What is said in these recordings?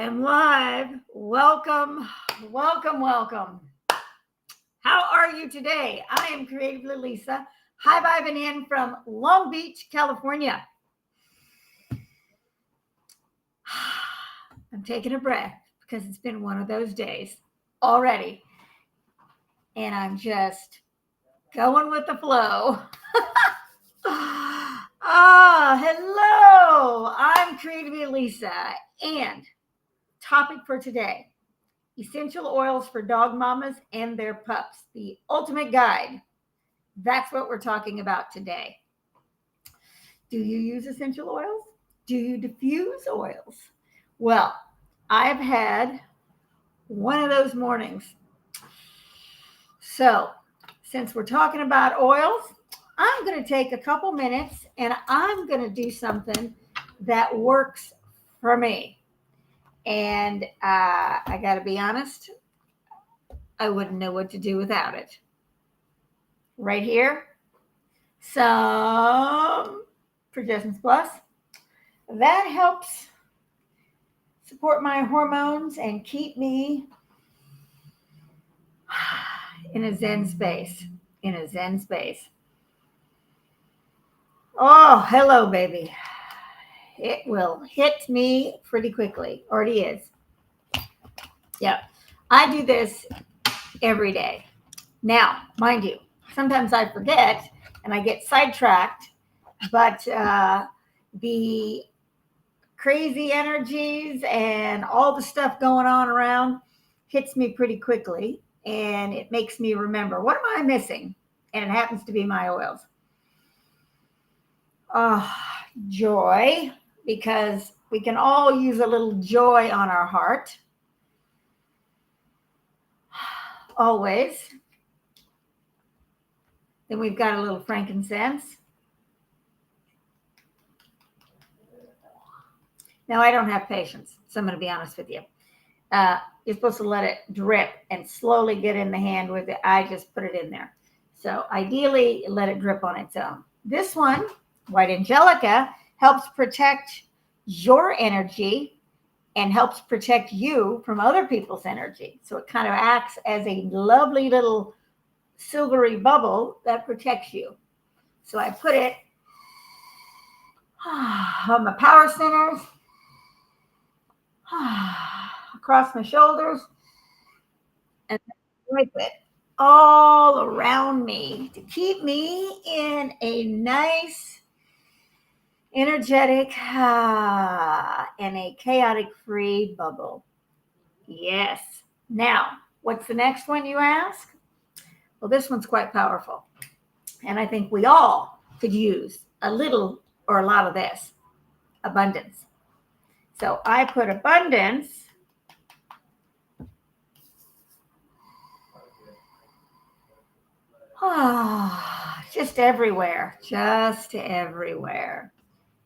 am live. Welcome, welcome, welcome. How are you today? I am Creatively Lisa, high-vibing in from Long Beach, California. I'm taking a breath because it's been one of those days already. And I'm just going with the flow. Hello. I'm Creatively Lisa. And topic for today: essential oils for dog mamas and their pups, the ultimate guide. That's what we're talking about today. Do you use essential oils? Do you diffuse oils? Well, I've had one of those mornings. So, since we're talking about oils, I'm going to take a couple minutes and I'm going to do something that works for me. And I got to be honest, I wouldn't know what to do without it. Right here, some Progestins Plus. That helps support my hormones and keep me in a zen space. Oh, hello, baby. It will hit me pretty quickly. Already is. Yep. I do this every day. Now, mind you, sometimes I forget and I get sidetracked, but the crazy energies and all the stuff going on around hits me pretty quickly, and it makes me remember, what am I missing? And it happens to be my oils. Joy, because we can all use a little joy on our heart. Always. Then we've got a little frankincense. Now, I don't have patience, so I'm going to be honest with you. You're supposed to let it drip and slowly get in the hand with it. I just put it in there. So ideally, let it drip on its own. This one, White Angelica, helps protect your energy and helps protect you from other people's energy. So it kind of acts as a lovely little silvery bubble that protects you. So I put it on my power centers, across my shoulders, and wipe it all around me to keep me in a nice, energetic, and a chaotic-free bubble. Yes. Now, what's the next one, you ask? Well, this one's quite powerful, and I think we all could use a little or a lot of this. Abundance. So I put abundance just everywhere.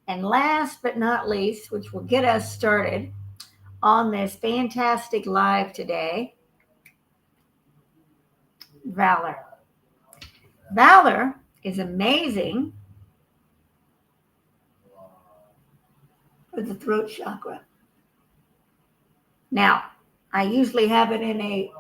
And last but not least, which will get us started on this fantastic live today, Valor. Valor is amazing for the throat chakra. Now, I usually have it in a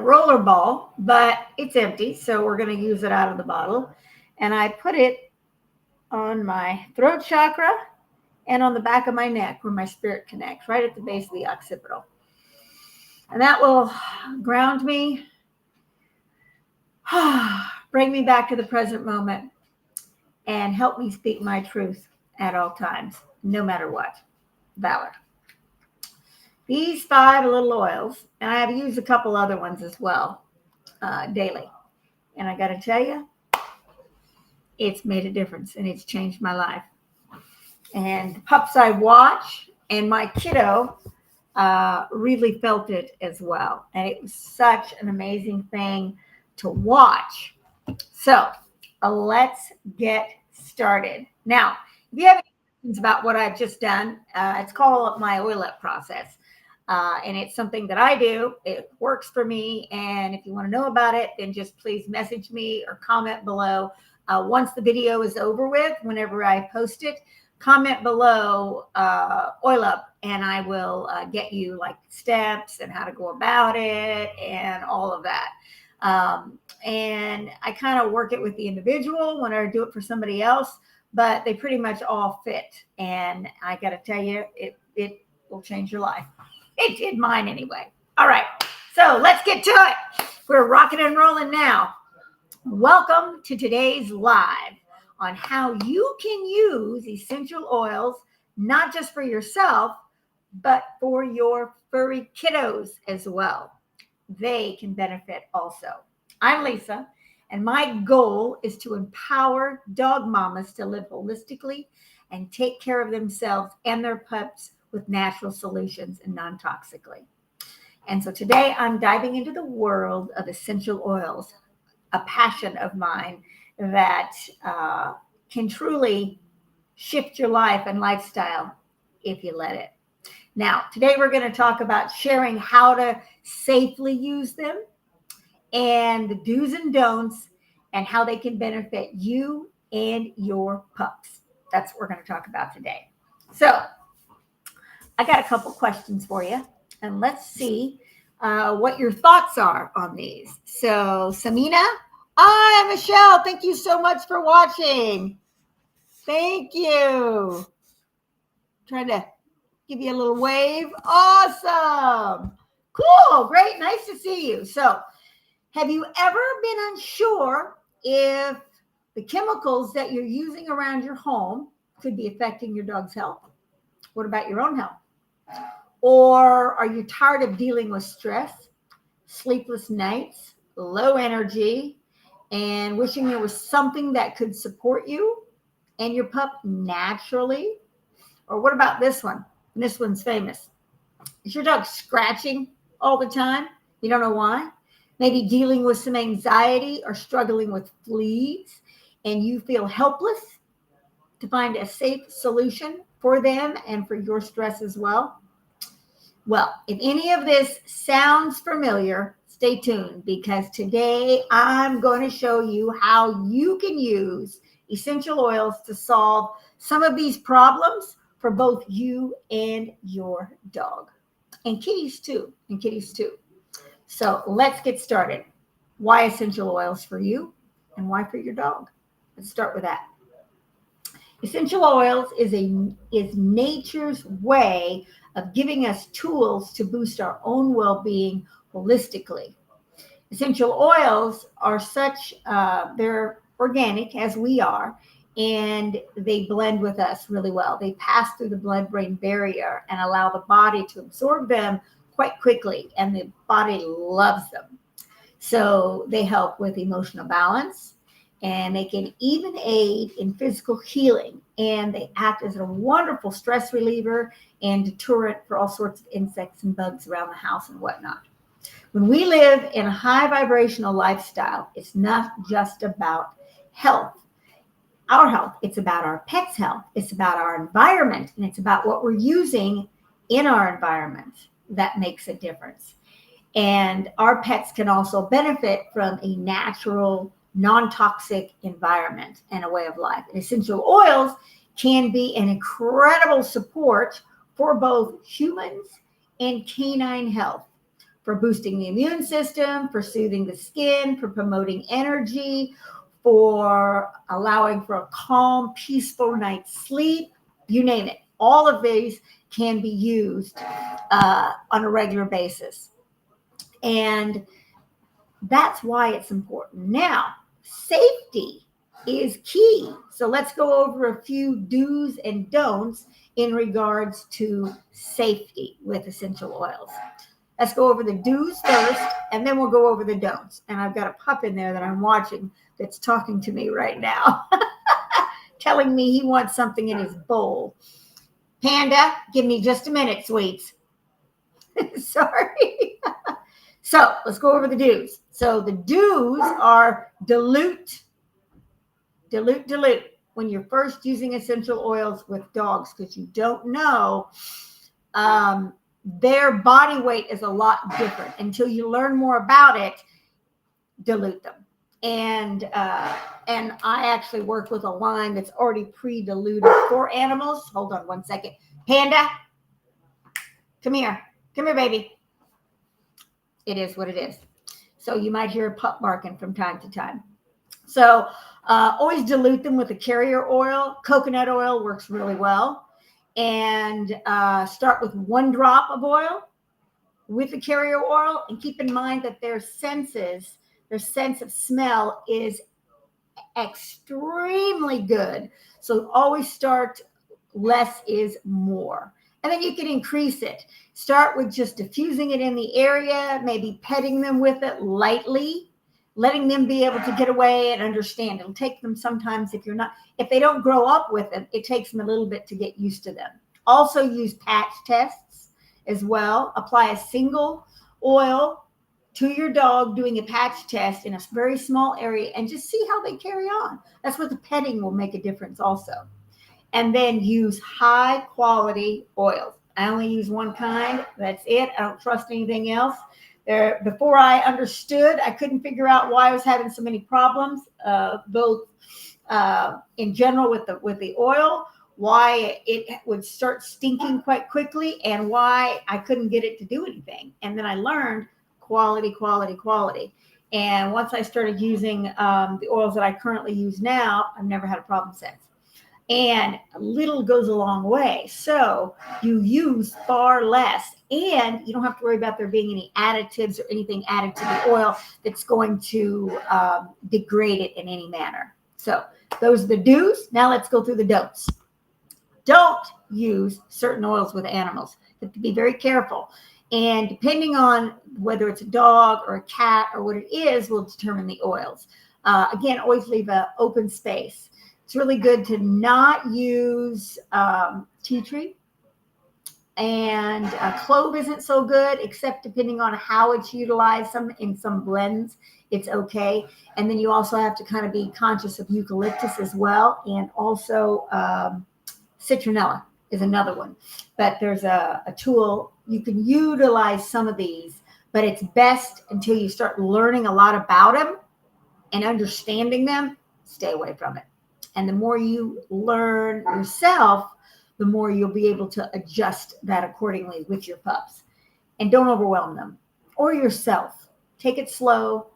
roller ball, but it's empty, so we're going to use it out of the bottle. And I put it on my throat chakra and on the back of my neck where my spirit connects, right at the base of the occipital. And that will ground me, bring me back to the present moment, and help me speak my truth at all times, no matter what. Valor. These 5 little oils, and I have used a couple other ones as well daily. And I got to tell you, it's made a difference and it's changed my life. And the pups I watch and my kiddo really felt it as well. And it was such an amazing thing to watch. So let's get started. Now, if you have any questions about what I've just done, it's called my oil up process. And it's something that I do. It works for me. And if you want to know about it, then just please message me or comment below. Once the video is over with, whenever I post it, comment below oil up, and I will get you like steps and how to go about it and all of that. And I kind of work it with the individual when I do it for somebody else, but they pretty much all fit. And I got to tell you, it will change your life. It did mine anyway. All right, so let's get to it. We're rocking and rolling now. Welcome to today's live on how you can use essential oils, not just for yourself, but for your furry kiddos as well. They can benefit also. I'm Lisa, and my goal is to empower dog mamas to live holistically and take care of themselves and their pups with natural solutions and non-toxically. And so today I'm diving into the world of essential oils, a passion of mine that can truly shift your life and lifestyle if you let it. Now, today we're going to talk about sharing how to safely use them and the do's and don'ts and how they can benefit you and your pups. That's what we're going to talk about today. So I got a couple questions for you, and let's see what your thoughts are on these. So Samina, hi, Michelle. Thank you so much for watching. Thank you. Trying to give you a little wave. Awesome. Cool. Great. Nice to see you. So have you ever been unsure if the chemicals that you're using around your home could be affecting your dog's health? What about your own health? Or are you tired of dealing with stress, sleepless nights, low energy, and wishing there was something that could support you and your pup naturally? Or what about this one? And this one's famous. Is your dog scratching all the time? You don't know why? Maybe dealing with some anxiety or struggling with fleas, and you feel helpless to find a safe solution for them and for your stress as well. Well, if any of this sounds familiar, stay tuned, because today I'm going to show you how you can use essential oils to solve some of these problems for both you and your dog, and kitties too, So let's get started. Why essential oils for you and why for your dog? Let's start with that. Essential oils is nature's way of giving us tools to boost our own well-being holistically. Essential oils are they're organic as we are, and they blend with us really well. They pass through the blood-brain barrier and allow the body to absorb them quite quickly, and the body loves them. So they help with emotional balance, and they can even aid in physical healing, and they act as a wonderful stress reliever and deterrent for all sorts of insects and bugs around the house and whatnot. When we live in a high vibrational lifestyle, it's not just about health, our health. It's about our pets' health. It's about our environment, and it's about what we're using in our environment that makes a difference. And our pets can also benefit from a natural, non-toxic environment and a way of life. And essential oils can be an incredible support for both humans and canine health, for boosting the immune system, for soothing the skin, for promoting energy, for allowing for a calm, peaceful night's sleep, you name it. All of these can be used on a regular basis. And that's why it's important. Now, safety is key. So let's go over a few do's and don'ts in regards to safety with essential oils. Let's go over the do's first, and then we'll go over the don'ts. And I've got a pup in there that I'm watching that's talking to me right now, telling me he wants something in his bowl. Panda, give me just a minute, sweets. Sorry. So let's go over the do's. So the do's are dilute when you're first using essential oils with dogs, because you don't know their body weight is a lot different. Until you learn more about it, dilute them. And I actually work with a line that's already pre-diluted for animals. Hold on one second. Panda, come here. Come here, baby. It is what it is. So you might hear a pup barking from time to time. So always dilute them with a carrier oil. Coconut oil works really well. And start with 1 drop of oil with the carrier oil. And keep in mind that their sense of smell is extremely good. So always start less is more. And then you can increase it. Start with just diffusing it in the area, maybe petting them with it lightly, letting them be able to get away and understand. It'll take them sometimes if they don't grow up with it, it takes them a little bit to get used to them. Also use patch tests as well. Apply a single oil to your dog doing a patch test in a very small area and just see how they carry on. That's what the petting will make a difference also. And then use high quality oils. I only use one kind. That's it. I don't trust anything else. Before I understood, I couldn't figure out why I was having so many problems, both in general with the oil, why it would start stinking quite quickly, and why I couldn't get it to do anything. And then I learned quality. And once I started using the oils that I currently use now, I've never had a problem since. And a little goes a long way. So you use far less, and you don't have to worry about there being any additives or anything added to the oil that's going to degrade it in any manner. So those are the do's. Now let's go through the don'ts. Don't use certain oils with animals. You have to be very careful. And depending on whether it's a dog or a cat or what it is, will determine the oils. Again, always leave an open space. It's really good to not use tea tree, and clove isn't so good, except depending on how it's utilized. In some blends, it's okay. And then you also have to kind of be conscious of eucalyptus as well, and also citronella is another one. But there's a tool you can utilize some of these, but it's best until you start learning a lot about them and understanding them. Stay away from it. And the more you learn yourself, the more you'll be able to adjust that accordingly with your pups. And don't overwhelm them or yourself. Take it slow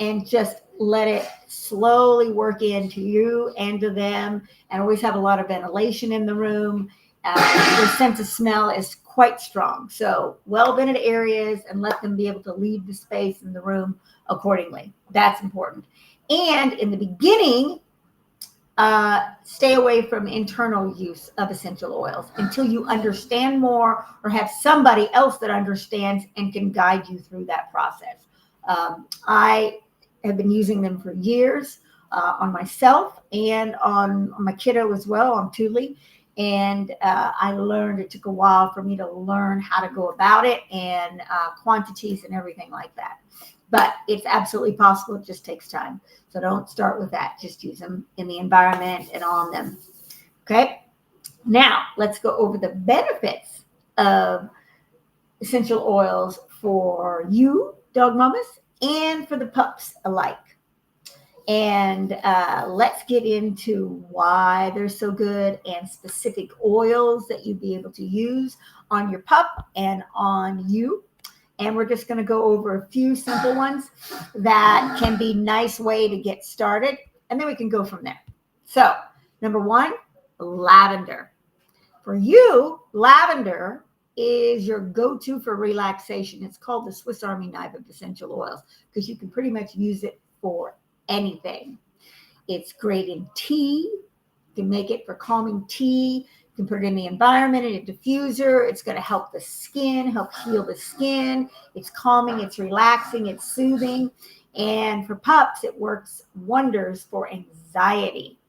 and just let it slowly work into you and to them. And always have a lot of ventilation in the room. Their sense of smell is quite strong. So well-vented areas, and let them be able to leave the space in the room accordingly. That's important. And in the beginning, stay away from internal use of essential oils until you understand more or have somebody else that understands and can guide you through that process. I have been using them for years on myself and on my kiddo as well, on Thule. And I learned, it took a while for me to learn how to go about it, and quantities and everything like that. But it's absolutely possible. It just takes time. So don't start with that. Just use them in the environment and on them. Okay. Now let's go over the benefits of essential oils for you, dog mamas, and for the pups alike. And let's get into why they're so good and specific oils that you'd be able to use on your pup and on you. And we're just going to go over a few simple ones that can be a nice way to get started. And then we can go from there. So, number 1, lavender. For you, lavender is your go-to for relaxation. It's called the Swiss Army knife of essential oils because you can pretty much use it for anything. It's great in tea. You can make it for calming tea. You can put it in the environment in a diffuser. It's going to help the skin, help heal the skin. It's calming, it's relaxing, it's soothing. And for pups, it works wonders for anxiety.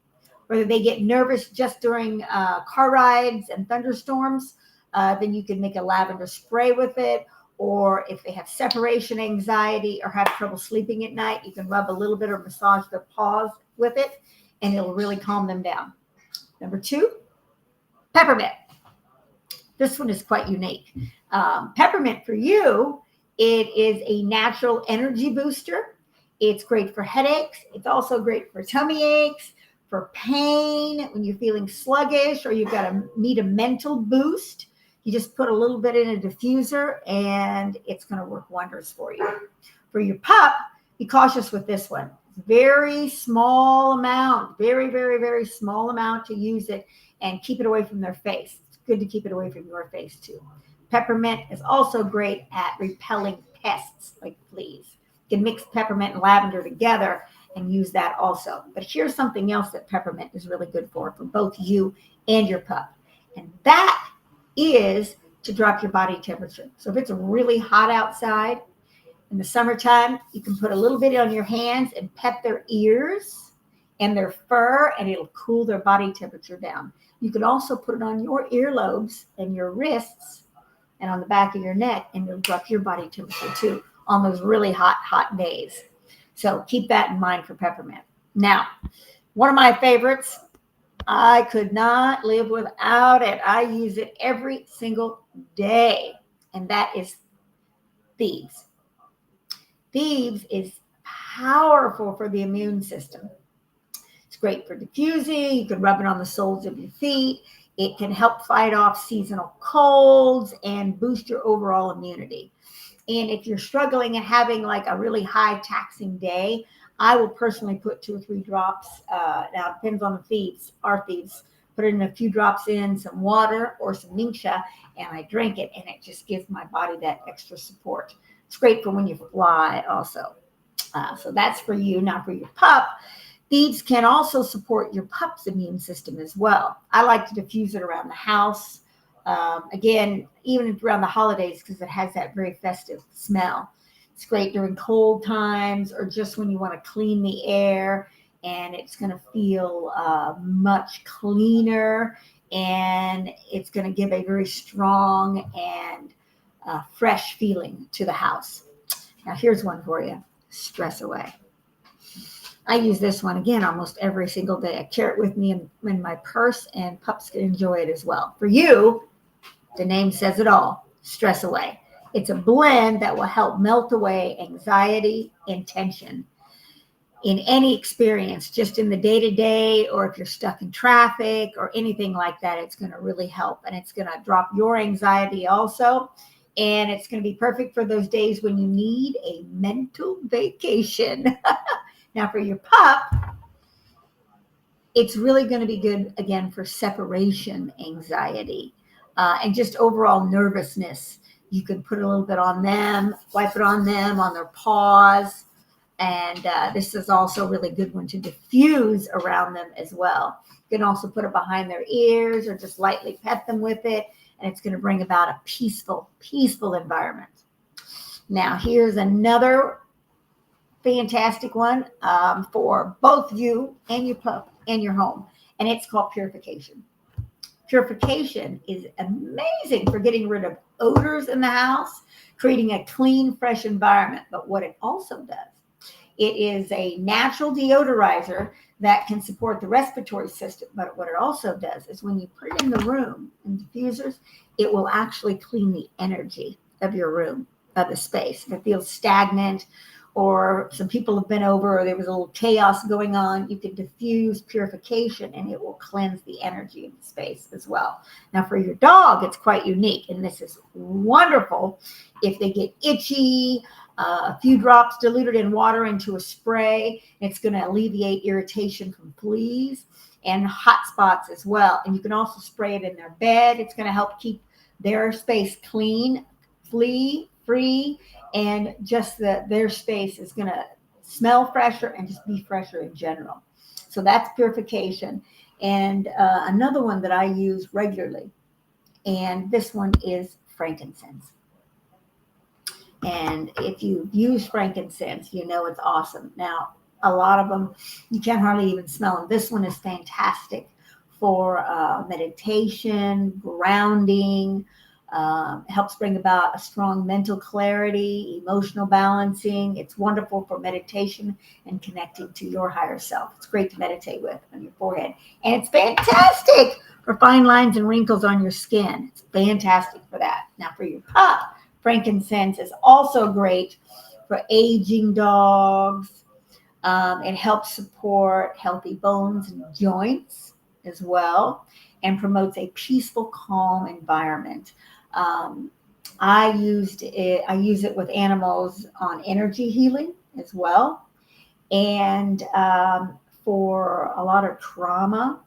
Whether they get nervous just during car rides and thunderstorms, then you can make a lavender spray with it. Or if they have separation anxiety or have trouble sleeping at night, you can rub a little bit or massage their paws with it, and it'll really calm them down. Number 2, peppermint. This one is quite unique. Peppermint for you, it is a natural energy booster. It's great for headaches. It's also great for tummy aches, for pain, when you're feeling sluggish or you've got need a mental boost. You just put a little bit in a diffuser and it's going to work wonders for you. For your pup, be cautious with this one. Very small amount, very, very, very small amount to use it, and keep it away from their face. It's good to keep it away from your face too. Peppermint is also great at repelling pests like fleas. You can mix peppermint and lavender together and use that also. But here's something else that peppermint is really good for both you and your pup. And that is to drop your body temperature. So if it's really hot outside in the summertime, you can put a little bit on your hands and pet their ears and their fur, and it'll cool their body temperature down. You can also put it on your earlobes and your wrists and on the back of your neck, and it'll drop your body temperature too on those really hot days. So keep that in mind for peppermint. Now, one of my favorites, I could not live without it. I use it every single day, and that is thieves. Thieves is powerful for the immune system. It's great for diffusing. You can rub it on the soles of your feet. It can help fight off seasonal colds and boost your overall immunity. And if you're struggling and having like a really high taxing day, I will personally put 2 or 3 drops. Now it depends on the thieves, our thieves. Put in a few drops in some water or some mincha, and I drink it, and it just gives my body that extra support. It's great for when you fly also. So that's for you, not for your pup. Thieves can also support your pup's immune system as well. I like to diffuse it around the house. Again, even around the holidays, because it has that very festive smell. It's great during cold times or just when you want to clean the air, and it's going to feel much cleaner, and it's going to give a very strong and fresh feeling to the house. Now, here's one for you. Stress away. I use this one, again, almost every single day. I carry it with me in my purse, and pups can enjoy it as well. For you, the name says it all, stress away. It's a blend that will help melt away anxiety and tension in any experience, just in the day-to-day, or if you're stuck in traffic or anything like that. It's going to really help, and it's going to drop your anxiety also. And it's going to be perfect for those days when you need a mental vacation. Now, for your pup, it's really going to be good, again, for separation anxiety and just overall nervousness. You can put a little bit on them, wipe it on them, on their paws. And this is also a really good one to diffuse around them as well. You can also put it behind their ears or just lightly pet them with it. And it's going to bring about a peaceful environment. Now, here's another fantastic one for both you and your pup and your home. And it's called purification. Purification is amazing for getting rid of odors in the house, creating a clean, fresh environment. But what it also does, it is a natural deodorizer that can support the respiratory system. But what it also does is when you put it in the room, in diffusers, it will actually clean the energy of your room, of the space. If it feels stagnant, or some people have been over, or there was a little chaos going on, you can diffuse purification and it will cleanse the energy of the space as well. Now, for your dog, it's quite unique, and this is wonderful if they get itchy. A few drops diluted in water into a spray. It's going to alleviate irritation from fleas and hot spots as well. And you can also spray it in their bed. It's going to help keep their space clean, flea-free, and just their space is going to smell fresher and just be fresher in general. So that's purification. And another one that I use regularly, and this one is frankincense. And if you use frankincense, you know it's awesome. Now, a lot of them, you can't hardly even smell them. This one is fantastic for meditation, grounding, helps bring about a strong mental clarity, emotional balancing. It's wonderful for meditation and connecting to your higher self. It's great to meditate with on your forehead. And it's fantastic for fine lines and wrinkles on your skin. It's fantastic for that. Now, for your pup, frankincense is also great for aging dogs, It helps support healthy bones and joints as well, and promotes a peaceful, calm environment. Um, I used it. I use it with animals on energy healing as well, and for a lot of trauma,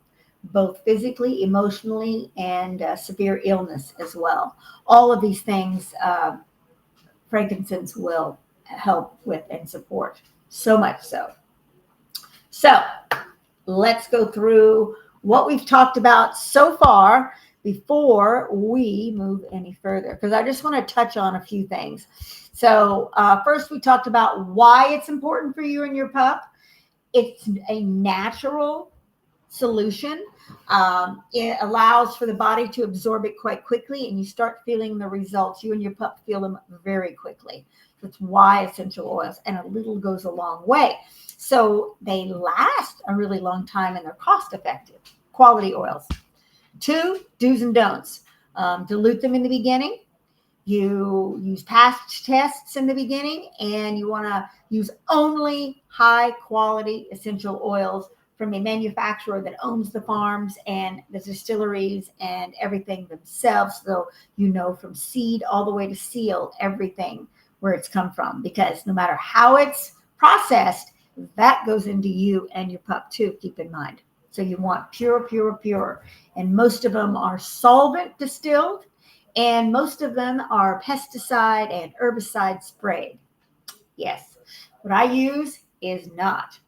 both physically, emotionally, and severe illness as well. All of these things, frankincense will help with and support. So much so. So let's go through what we've talked about so far before we move any further, because I just want to touch on a few things. So, first, we talked about why it's important for you and your pup. It's a natural solution. It allows for the body to absorb it quite quickly, and you start feeling the results. You and your pup feel them very quickly. That's why essential oils, and a little goes a long way. So they last a really long time, and they're cost effective. Quality oils. 2, do's and don'ts. Dilute them in the beginning. You use patch tests in the beginning, and you want to use only high quality essential oils from a manufacturer that owns the farms and the distilleries and everything themselves. So you know from seed all the way to seal everything where it's come from, because no matter how it's processed, that goes into you and your pup too, keep in mind. So you want pure, pure, pure. And most of them are solvent distilled, and most of them are pesticide and herbicide sprayed. Yes, what I use is not.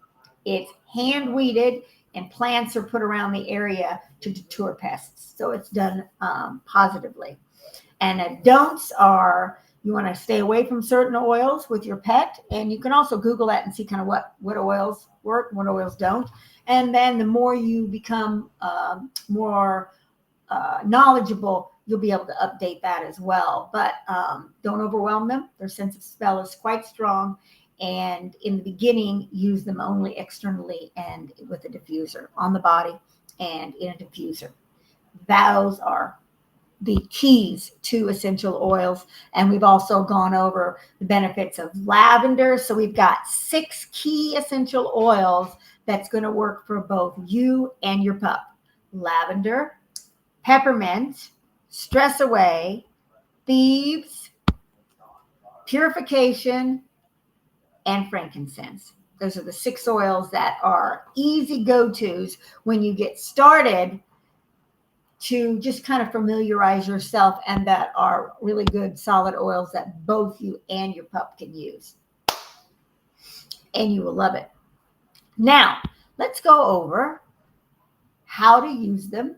It's hand weeded, and plants are put around the area to deter pests. So it's done positively. And don'ts are, you want to stay away from certain oils with your pet. And you can also Google that and see kind of what oils work, what oils don't. And then the more you become more knowledgeable, you'll be able to update that as well. But don't overwhelm them. Their sense of smell is quite strong. And in the beginning, use them only externally and with a diffuser on the body and in a diffuser. Those are the keys to essential oils. And we've also gone over the benefits of lavender. So we've got 6 key essential oils that's going to work for both you and your pup. Lavender, peppermint, stress away, thieves, purification, and frankincense. Those are the 6 oils that are easy go-tos when you get started, to just kind of familiarize yourself, and that are really good solid oils that both you and your pup can use. And you will love it. Now, let's go over how to use them,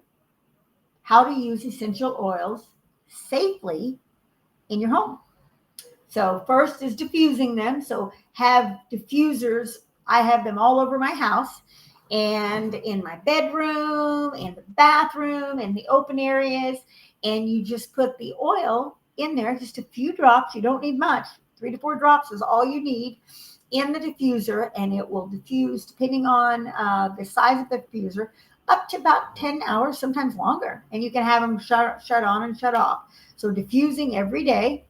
how to use essential oils safely in your home. So first is diffusing them. So have diffusers. I have them all over my house, and in my bedroom, in the bathroom, in the open areas. And you just put the oil in there, just a few drops. You don't need much. 3 to 4 drops is all you need in the diffuser, and it will diffuse, depending on the size of the diffuser, up to about 10 hours, sometimes longer. And you can have them shut on and shut off. So diffusing every day.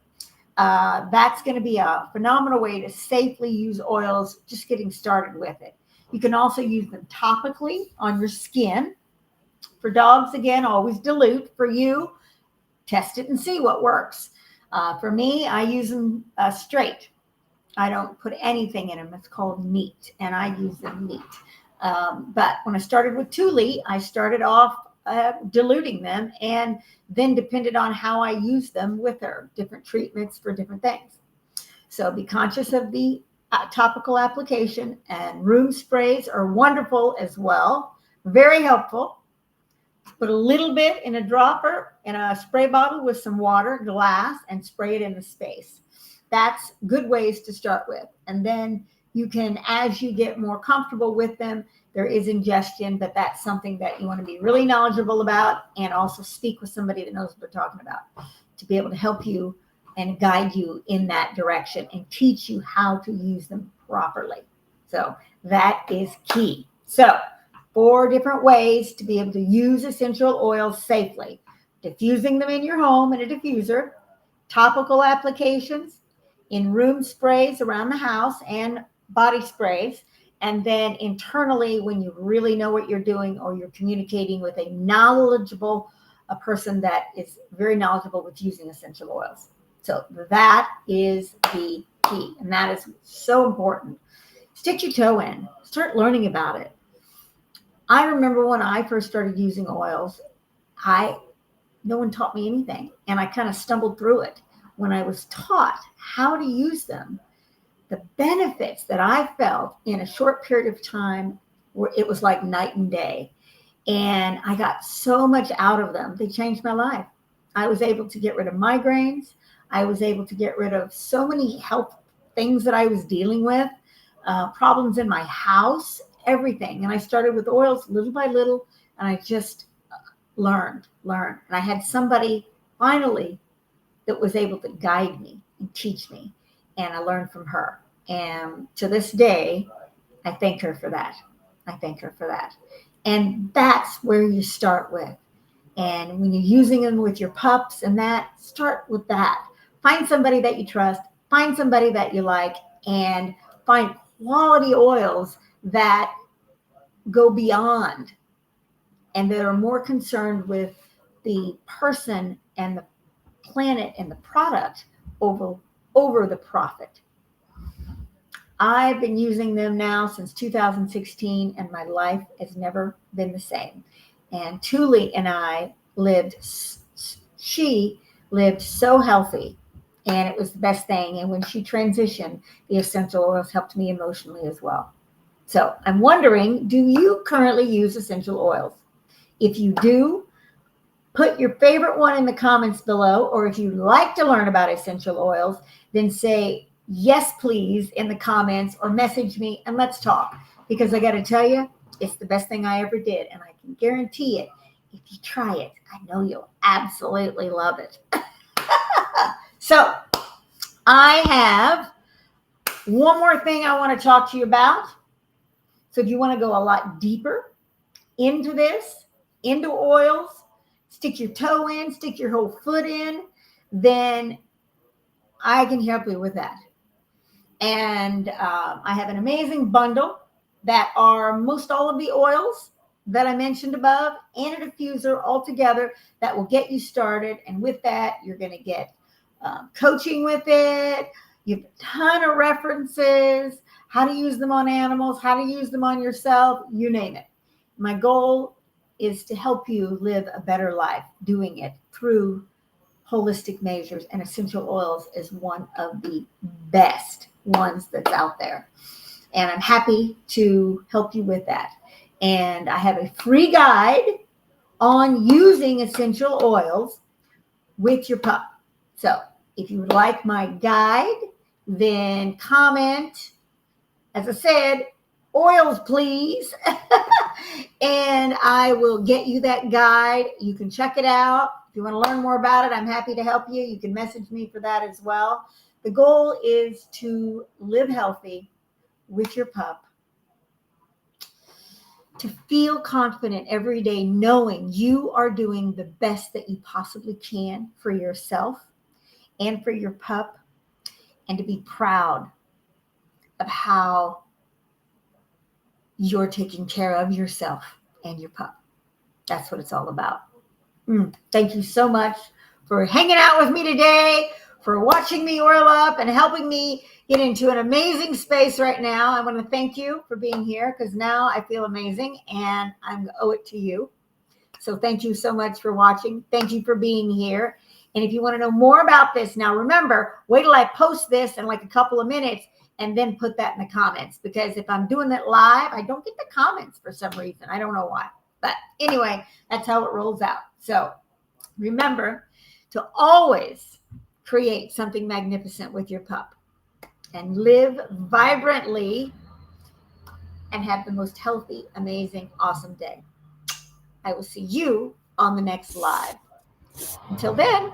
That's going to be a phenomenal way to safely use oils, just getting started with it. You can also use them topically on your skin. For dogs, again, always dilute. For you, test it and see what works. For me, I use them straight. I don't put anything in them. It's called neat, and I use them neat. But when I started with Thule, I started off diluting them, and then depended on how I use them with her, different treatments for different things. So be conscious of the topical application, and room sprays are wonderful as well. Very helpful. Put a little bit in a dropper in a spray bottle with some water, glass, and spray it in the space. That's good ways to start with. And then you can, as you get more comfortable with them, there is ingestion, but that's something that you want to be really knowledgeable about, and also speak with somebody that knows what they're talking about to be able to help you and guide you in that direction and teach you how to use them properly. So that is key. So 4 different ways to be able to use essential oils safely: diffusing them in your home in a diffuser, topical applications, in room sprays around the house, and body sprays, And then internally, when you really know what you're doing, or you're communicating with a person that is very knowledgeable with using essential oils. So that is the key. And that is so important. Stick your toe in, start learning about it. I remember when I first started using oils, no one taught me anything. And I kind of stumbled through it. When I was taught how to use them, the benefits that I felt in a short period of time, it was like night and day. And I got so much out of them. They changed my life. I was able to get rid of migraines. I was able to get rid of so many health things that I was dealing with, problems in my house, everything. And I started with oils little by little, and I just learned. And I had somebody finally that was able to guide me and teach me. And I learned from her. And to this day, I thank her for that. And that's where you start with. And when you're using them with your pups and that, start with that. Find somebody that you trust, find somebody that you like, and find quality oils that go beyond and that are more concerned with the person and the planet and the product over the profit. I've been using them now since 2016, and my life has never been the same. And Thule and I she lived so healthy, and it was the best thing. And when she transitioned, the essential oils helped me emotionally as well. So I'm wondering, do you currently use essential oils? If you do, put your favorite one in the comments below, or if you'd like to learn about essential oils, then say yes, please, in the comments, or message me and let's talk. Because I got to tell you, it's the best thing I ever did. And I can guarantee it. If you try it, I know you'll absolutely love it. So I have one more thing I want to talk to you about. So if you want to go a lot deeper into this, into oils, stick your toe in, stick your whole foot in, then I can help you with that. And I have an amazing bundle that are most all of the oils that I mentioned above and a diffuser all together that will get you started. And with that, you're going to get coaching with it. You have a ton of references, how to use them on animals, how to use them on yourself, you name it. My goal is to help you live a better life doing it through holistic measures, and essential oils is one of the best ones that's out there. And I'm happy to help you with that. And I have a free guide on using essential oils with your pup. So if you would like my guide, then comment, as I said, oils, please. And I will get you that guide. You can check it out. If you want to learn more about it, I'm happy to help you. You can message me for that as well. The goal is to live healthy with your pup, to feel confident every day knowing you are doing the best that you possibly can for yourself and for your pup, and to be proud of how you're taking care of yourself and your pup. That's what it's all about. Thank you so much for hanging out with me today, for watching me oil up and helping me get into an amazing space right now. I want to thank you for being here, because now I feel amazing and I owe it to you. So thank you so much for watching. Thank you for being here. And if you want to know more about this, now remember, wait till I post this in like a couple of minutes and then put that in the comments, because if I'm doing it live, I don't get the comments for some reason. I don't know why. But anyway, that's how it rolls out. So remember to always create something magnificent with your pup and live vibrantly and have the most healthy, amazing, awesome day. I will see you on the next live. Until then.